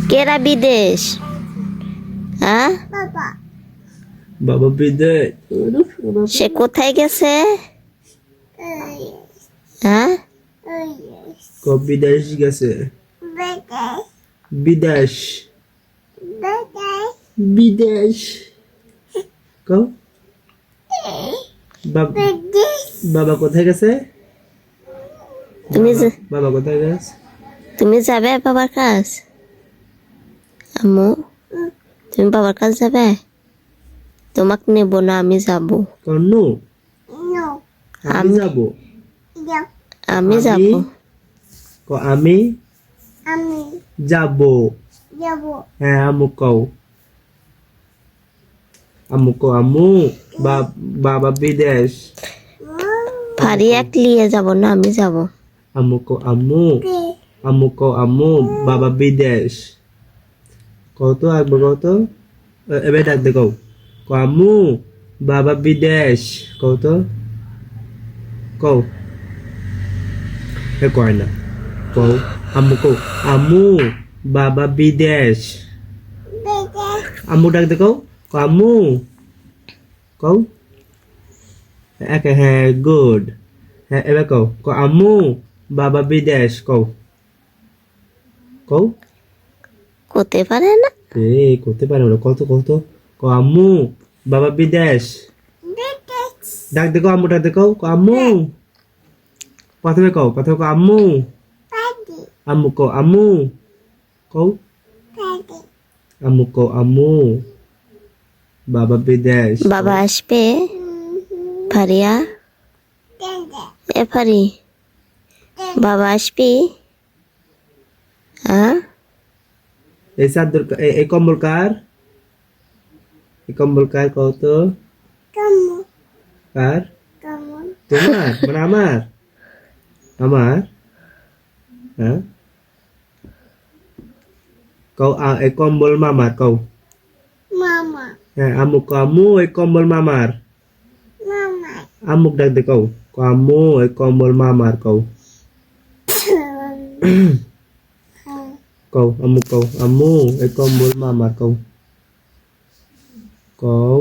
কেরা বিদেশ? বাবা বিদেশ। সে কোথায় গেছে? বিদেশ গেছে। বিদেশ বিদেশ। বাবা কোথায় গেছে? বাবা কোথায় গেছে? তুমি যাবে বাবার কাজ? আম্মু, তুমি বাবার কাজ যাবে? তোমাকে নেবো না, আমি যাব। আমি যাব। আমি যাব। আমি যাব। হ্যাঁ, আম্মু কও। আম্মু কও, আম্মু বাবা বিদেশ। ভারী এক লিয়ে যাব না, আমি যাব। আম্মু কও, আম্মু। আম্মু কও, আম্মু বাবা বিদেশ। কত একবার কত এবার ডাক দে কও। আম্মু বাবা বিদেশ। কত কও। কয় না। কও আম্মু কও, আম্মু বাবা বিদেশ। আম্মু ডাক দে কও। আম্মু কও। হ্যাঁ, গুড। হ্যাঁ, এবার কও। আম্মু বাবা বিদেশ। কও কও। করতে পারে না। করতে পারে না। কত কত। আম্মু বাবা বিদেশ। ডাক দেখো, আম্মু ডাক দেখো। আম্মু প্রথমে কও, প্রথমে কও আম্মু। আম্মু কও, আম্মু কও। আম্মু কও, আম্মু বাবা বিদেশ। বাবা আসবে। ফারিয়া, এ ফারি, বাবা আসবি? এই চাদর এই কম্বল কার? এই কম্বল কার কও তো? কার? তোমার মানে আমার? আমার? হ্যাঁ, কও এই কম্বল মামার। কও হ্যাঁ, আম্মু কও, আম্মু এই কম্বল মামার। আম্মুক ডাক দে কও। আম্মু এই কম্বল মামার। কও কও, আম্মু কও, আম্মু এই কম্বল মামার। কও কও।